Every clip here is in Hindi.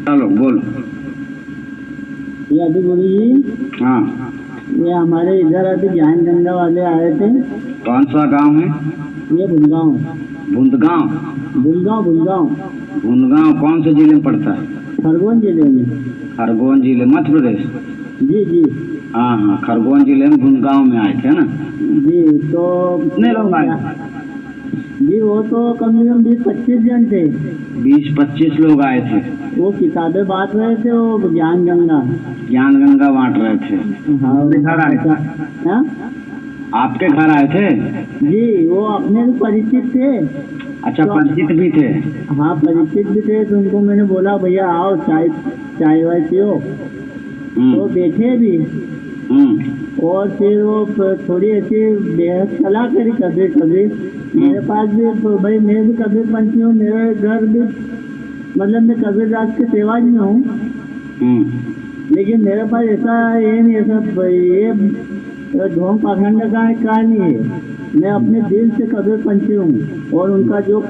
चलो बोलो। ये अभी गुरु जी, हाँ, ये हमारे इधर अभी ज्ञान गंगा वाले आए थे। कौन सा गांव है? ये भुलगांव। भुंदगांव। भुलगांव भुलगांव भुंदगांव कौन से जिले में पड़ता है? खरगोन जिले में। खरगोन जिले, मध्य प्रदेश। जी जी हाँ हाँ, खरगोन जिले में भुंदगांव में आए थे ना? जी। तो कितने लोग आए? जी वो तो कम से कम 20-25 जन थे। 20-25 लोग आए थे। वो किताबें बांट रहे थे, वो ज्ञान गंगा। ज्ञान गंगा बांट रहे थे। हाँ। अपने घर आए थे? हाँ? आपके घर आए थे? जी, वो अपने भी परिचित थे। अच्छा, तो परिचित भी थे? हाँ, परिचित भी थे। तो उनको मैंने बोला भैया आओ चाय वाय पियो। तो बैठे भी। और फिर वो थोड़ी ऐसी बेहद सलाह करी कभी कभी। मेरे पास भी भाई, मैं भी कबीर पंथी हूँ, मेरे घर भी मतलब मैं कबीरदास के सेवा में हूँ। लेकिन मेरे पास ऐसा ये नहीं, ऐसा ये ढोंग पाखंड का नहीं है। मैं अपने दिल से कबीर पंथी हूँ और उनका जो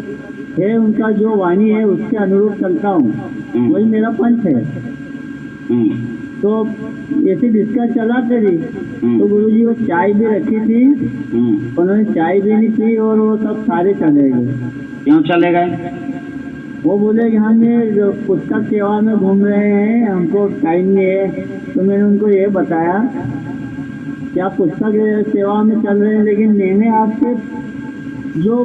है, उनका जो वाणी है उसके अनुरूप चलता हूँ। वही मेरा पंथ है। तो ऐसे डिस्कस चला करी। तो गुरुजी वो चाय भी रखी थी, उन्होंने चाय भी नहीं पी और वो सब सारे चले गए। क्यों चले गए? वो बोले कि हम ये पुस्तक सेवा में घूम रहे हैं, हमको टाइम नहीं है। तो मैंने उनको ये बताया कि आप पुस्तक सेवा में चल रहे हैं, लेकिन मैंने आपके जो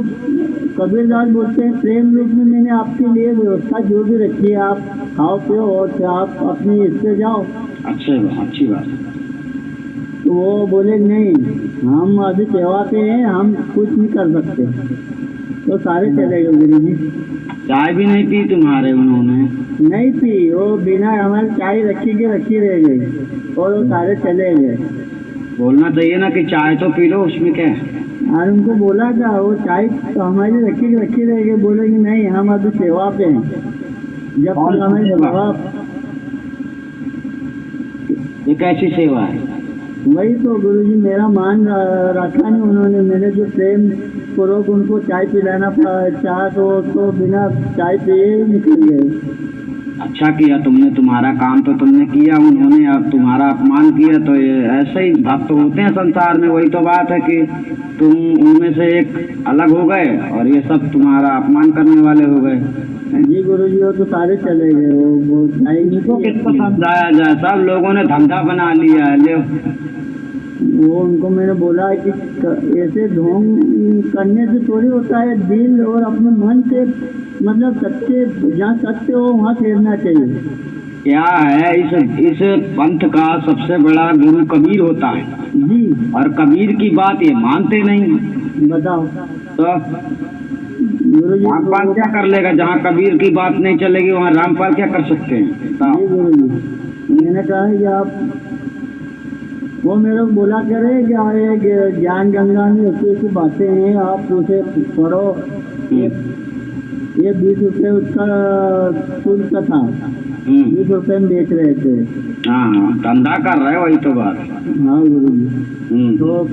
कबीरदास बोलते हैं प्रेम रूप में, मैंने आपके लिए व्यवस्था जो भी रखी है, आप खाओ पियो और आप अपनी इससे जाओ। अच्छी बात। तो वो बोले नहीं, हम अभी सेवा पे हैं, हम कुछ नहीं कर सकते। तो सारे चले गए गुरु जी। चाय भी नहीं पी तुम्हारे उन्होंने? नहीं पी, वो बिना हमारे चाय रखी रह गई और वो सारे चले गए। बोलना चाहिए ना कि चाय तो पी लो, उसमें क्या है? और उनको बोला था, वो चाय तो हमारी रखी रह गई। बोले कि नहीं, हम अभी सेवा पे हैं, जब तक हमारी सेवा। ये कैसी सेवा है? वही तो गुरुजी, मेरा मान रखा नहीं उन्होंने। मैंने जो प्रेम पूर्वक उनको चाय पिलाना चाहा तो बिना चाय पिए ही निकल गए। अच्छा किया तुमने, तुम्हारा काम तो तुमने किया, उन्होंने अब तुम्हारा अपमान किया। तो ये ऐसे ही भक्त होते हैं संसार में। वही तो बात है कि तुम उनमें से एक अलग हो गए और ये सब तुम्हारा अपमान करने वाले हो गए। जी गुरुजी, वो तो सारे चले गए। वो इनको किसको समझाया जाए? सब लोगों ने धंधा बना लिया है। ले वो उनको मैंने बोला कि ऐसे ढोंग करने से थोड़ी होता है। दिल और अपने मन से, मतलब सच्चे, जहाँ सत्य हो वहाँ ठहरना चाहिए। क्या है, इस पंथ का सबसे बड़ा गुरु कबीर होता है जी। और कबीर की बात ये मानते नहीं। बताओ तो रामपाल क्या कर लेगा? जहाँ कबीर की बात नहीं चलेगी वहाँ रामपाल क्या कर सकते हैं? जी गुरुजी, मैंने कहा कि आप, वो मेरे को बोला करे कि ज्ञान गंगा में ऐसी बातें हैं, आप उसे पढ़ो। ये 20 रुपये उसका शुल्क था। 20 रुपये में बेच रहे थे। हाँ, धंधा कर रहे, वही तो बात। हाँ गुरुजी। तो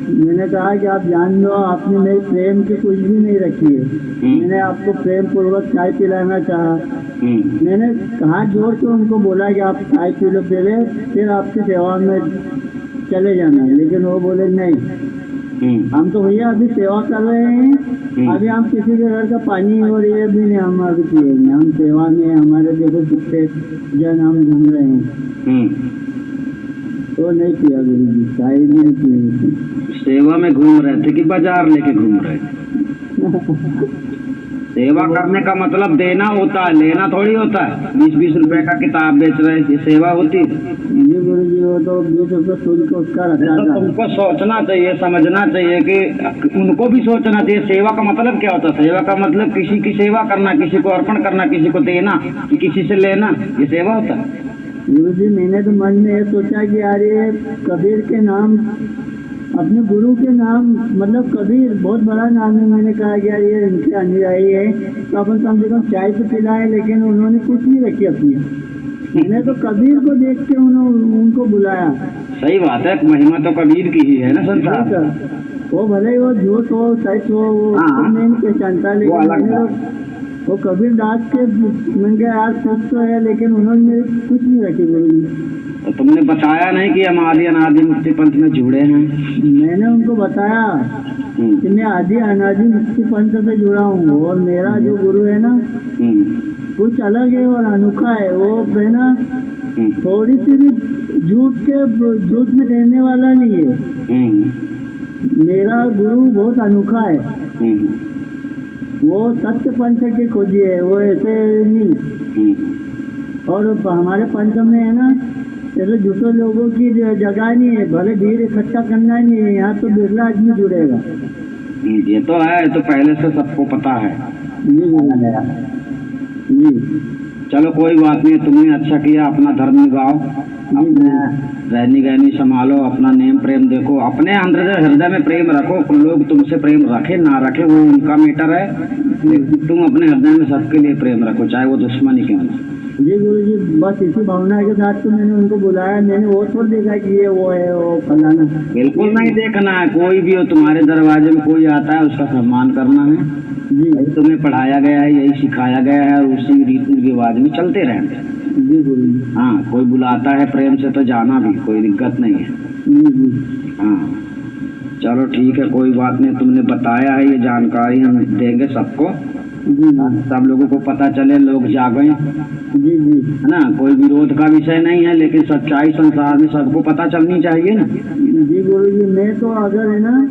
मैंने कहा कि आप जान लो, आपने मेरे प्रेम की कुछ भी नहीं रखी है। मैंने आपको प्रेम पूर्वक चाय पिलाना चाहा। मैंने हाथ जोड़ के उनको बोला कि आप चाय पी लो पहले, फिर आपकी सेवा में चले जाना। लेकिन वो बोले नहीं, हम तो भैया अभी सेवा कर रहे हैं, अभी हम किसी के घर का पानी और ये भी नहीं हम अभी पिएंगे। हम सेवा में, हमारे देखो कितने जन हम घूम रहे हैं। तो नहीं पिया गुरुजी, चाय नहीं पी। सेवा में घूम रहे थे कि बाजार लेके घूम रहे थे? सेवा करने का मतलब देना होता है, लेना थोड़ी होता है। 20-20 रुपए का किताब बेच रहे हैं, ये सेवा होती है? जी गुरुजी, वो तो 20 रुपये शुल्क उसका रखा था। तुमको सोचना चाहिए, समझना चाहिए कि उनको भी सोचना चाहिए सेवा का मतलब क्या होता है। सेवा का मतलब किसी की सेवा करना, किसी को अर्पण करना, किसी को देना, किसी से लेना, ये सेवा होता है। गुरुजी, मैंने तो मन में ये सोचा कि यार ये कबीर के नाम, अपने गुरु के नाम, मतलब कबीर बहुत बड़ा नाम है। मैंने कहा कि यार ये इनके अनुयायी है, तो अपन कम से कम चाय तो पिलाए। लेकिन उन्होंने कुछ नहीं रखी अपनी। मैंने तो कबीर को देख के उनको बुलाया। सही बात है, महिमा तो कबीर की ही है ना संसार। वो भले ही वो झूठ हो, सच हो, वो नहीं पहचानता, लेकिन वो कबीर दास के मैंने कहा यार कुछ तो है, लेकिन उन्होंने कुछ नहीं रखी गुरु जी। तो तुमने बताया नहीं कि हम आदि अनादि मुक्ति पंथ में जुड़े हैं? मैंने उनको बताया कि मैं आदि अनादि मुक्ति पंथ से जुड़ा हूँ, और मेरा जो गुरु है ना कुछ अलग है और अनोखा है। वो है ना थोड़ी सी भी झूठ में रहने वाला नहीं है। मेरा गुरु बहुत अनोखा है। वो सत्य पंथ के खोजी है, वो ऐसे नहीं। और हमारे पंथ में है ना ऐसे झूठे लोगों की जगह नहीं है, भले भीड़ इकट्ठा करना नहीं है। यहाँ तो बिरला आदमी जुड़ेगा। ये तो है, तो पहले से सबको पता है जी। चलो कोई बात नहीं, तुमने अच्छा किया, अपना धर्म निभाओ, अपने रहनी गहनी संभालो, अपना नेम प्रेम देखो, अपने अंदर हृदय में प्रेम रखो। लोग तुमसे प्रेम रखे ना रखे वो उनका मैटर है, लेकिन तुम अपने हृदय में सबके लिए प्रेम रखो, चाहे वो दुश्मन ही क्यों ना। जी गुरु जी, बस इसी भावना के साथ तो मैंने उनको बुलाया। मैंने वो थोड़ा देखा कि ये वो है वो फलाना, बिल्कुल नहीं देखना है। कोई भी हो तुम्हारे दरवाजे में कोई आता है उसका सम्मान करना है जी। यही तुम्हें पढ़ाया गया है, यही सिखाया गया है, और उसी रीति रिवाज में चलते रहना जी गुरु जी। हाँ, कोई बुलाता है प्रेम से तो जाना भी, कोई दिक्कत नहीं है जी। हाँ चलो ठीक है, कोई बात नहीं, तुमने बताया है, ये जानकारी हम देंगे सबको जी। सब लोगों को पता चले, लोग जागें जी जी है ना। कोई विरोध का विषय नहीं है, लेकिन सच्चाई संसार में सबको पता चलनी चाहिए ना। जी गुरु जी, मैं तो अगर है ना,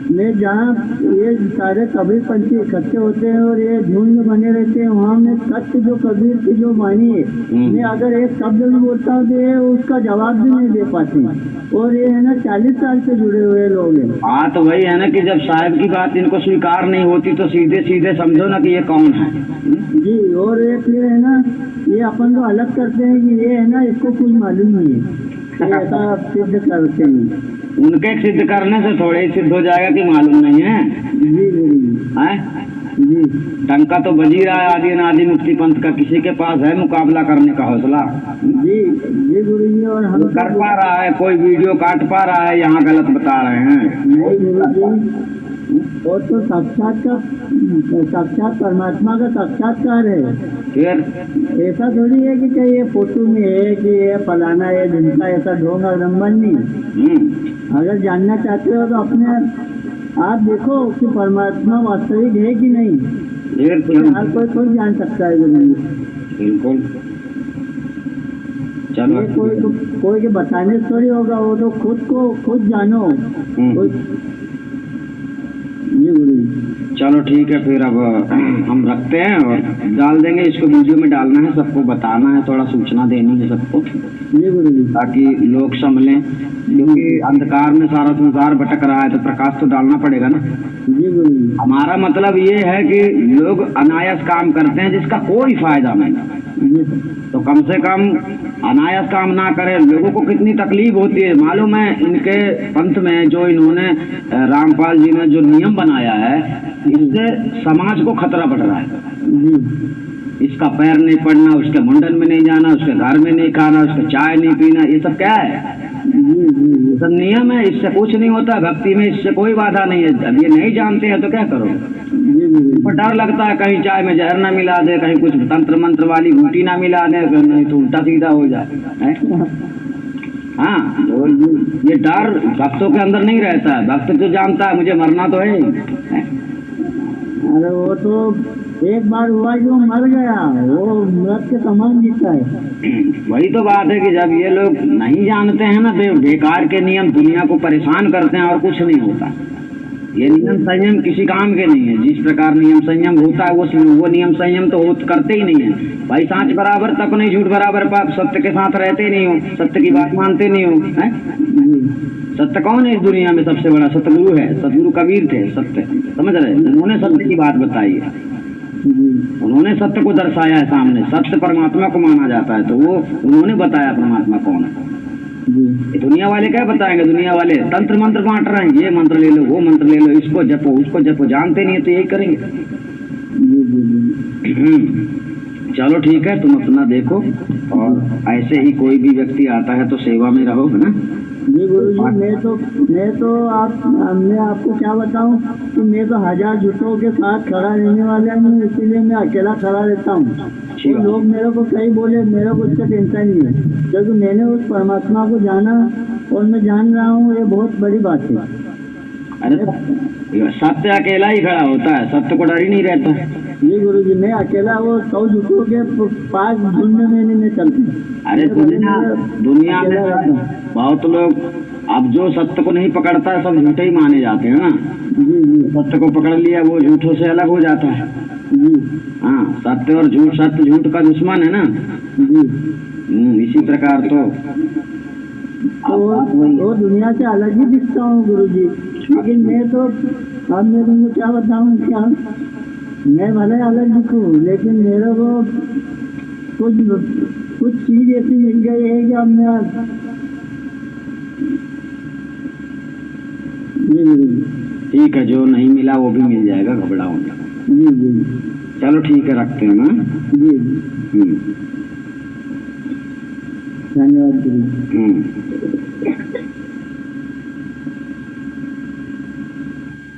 मैं जहाँ ये सारे कबीर पंथी इकट्ठे होते हैं और ये झुंड में बने रहते हैं, वहाँ मैं सत्य जो कबीर की जो वाणी है, मैं अगर एक शब्द भी बोलता हूँ तो ये उसका जवाब भी नहीं दे पाते हैं। और ये है ना 40 साल से जुड़े हुए लोग हैं। हाँ तो वही है ना कि जब साहब की बात इनको स्वीकार नहीं होती तो सीधे सीधे समझो ना कि ये कौन है जी। और ये फिर है ना, ये अपन को अलग करते हैं कि ये है ना इसको कुछ मालूम नहीं है, ये ऐसा सिद्ध करते हैं। उनके सिद्ध करने से थोड़े ही सिद्ध हो जाएगा कि मालूम नहीं है। जी जी जी। डंका तो बजी रहा है आदि अनादि मुक्ति पंथ का, किसी के पास है मुकाबला करने का हौसला? जी जी गुरु जी। और हम कर पा रहा है? कोई वीडियो काट पा रहा है? यहाँ गलत बता रहे हैं? नहीं गुरु जी, वो तो साक्षात परमात्मा का साक्षात्कार है। फिर ऐसा थोड़ी है कि ये फोटो में है कि ये फलाना है जिनका, ऐसा ढोंग अवलंबन नहीं। अगर जानना चाहते हो तो अपने आप देखो कि परमात्मा वास्तविक है कि नहीं। हर कोई खुद जान सकता है गुरु जी। बिल्कुल। चलो ये कोई के बताने से थोड़ी होगा, वो तो खुद जानो। ये गुरु जी। चलो ठीक है, फिर अब हम रखते हैं और डाल देंगे इसको, वीडियो में डालना है, सबको बताना है, थोड़ा सूचना देनी है सबको, ये गुरु जी, ताकि लोग संभलें, क्योंकि अंधकार में सारा संसार भटक रहा है तो प्रकाश तो डालना पड़ेगा ना। जी गुरु जी। हमारा मतलब ये है कि लोग अनायास काम करते हैं जिसका कोई फायदा नहीं, तो कम से कम अनायास काम ना करें। लोगों को कितनी तकलीफ होती है मालूम है? इनके पंथ में जो इन्होंने रामपाल जी ने जो नियम बनाया है, इससे समाज को खतरा बढ़ रहा है। इसका पैर नहीं पड़ना, उसके मुंडन में नहीं जाना, उसके घर में नहीं खाना, उसके चाय नहीं पीना, ये सब क्या है? सब नियम है, इससे कुछ नहीं होता। भक्ति में इससे कोई बाधा नहीं है। अब ये नहीं जानते हैं तो क्या करो? पर डर लगता है कहीं चाय में जहर ना मिला दे, कहीं कुछ तंत्र मंत्र वाली घूटी ना मिला दे, नहीं तो उल्टा सीधा हो जाए। हाँ, तो ये डर भक्तों के अंदर नहीं रहता है। भक्त तो जानता है मुझे मरना तो है। अरे वो तो एक बार हुआ जो मर गया, वो मृत के समान जीता है। वही तो बात है कि जब ये लोग नहीं जानते हैं ना, बेकार के नियम दुनिया को परेशान करते हैं और कुछ नहीं होता। ये नियम संयम किसी काम के नहीं है। जिस प्रकार नियम संयम होता है वो नियम संयम तो करते ही नहीं है भाई। सांच बराबर तप नहीं, झूठ बराबर पाप, सत्य के साथ रहते नहीं हो, सत्य की बात मानते नहीं हो। सत्य कौन है इस दुनिया में? सबसे बड़ा सतगुरु है, सतगुरु कबीर थे। सत्य समझ रहे, उन्होंने सत्य की बात बताई है, उन्होंने सत्य को दर्शाया है सामने। सत्य परमात्मा को माना जाता है, तो वो उन्होंने बताया परमात्मा कौन है। दुनिया वाले क्या बताएंगे? दुनिया वाले तंत्र मंत्र बांट रहे हैं, ये मंत्र ले लो, वो मंत्र ले लो, इसको जपो, उसको जपो, जानते नहीं है तो यही करेंगे। चलो ठीक है, तुम अपना देखो, और ऐसे ही कोई भी व्यक्ति आता है तो सेवा में रहो, है ना। जी गुरु जी, मैं आपको क्या बताऊं कि मैं तो 1000 झूठों के साथ खड़ा रहने वाला हूँ, इसीलिए मैं अकेला खड़ा रहता हूँ। अच्छी तो बात। लोग मेरे को कहीं बोले, मेरे को उसका टेंशन नहीं है, क्योंकि मैंने उस परमात्मा को जाना और मैं जान रहा हूँ, ये बहुत बड़ी बात है। अरे सत्य अकेला ही खड़ा होता है, सत्य को डर ही नहीं रहता। जी गुरु जी, मैं अकेला वो 100 झूठों के पास ढूंढने में नहीं चलता। अरे दुनिया में बहुत लोग अब जो सत्य को नहीं पकड़ता सब झूठे ही माने जाते हैं ना। जी जी सत्य को पकड़ लिया वो झूठों से अलग हो जाता है। जी हाँ, सत्य और झूठ, सत्य झूठ का दुश्मन है ना। जी। इसी प्रकार तो वो दुनिया से अलग ही दिखता हूँ गुरु जी, लेकिन मैं तुमको क्या बताऊँ, क्या मैं भले अलग दिखूँ, लेकिन मेरे को कुछ चीज ऐसी मिल गई है कि अब मैं जी गुरु जी। ठीक है, जो नहीं मिला वो भी मिल जाएगा, घबराओ मत। जी जी चलो ठीक है, रखते हैं ना। जी। हम्म। धन्यवाद गुरु जी।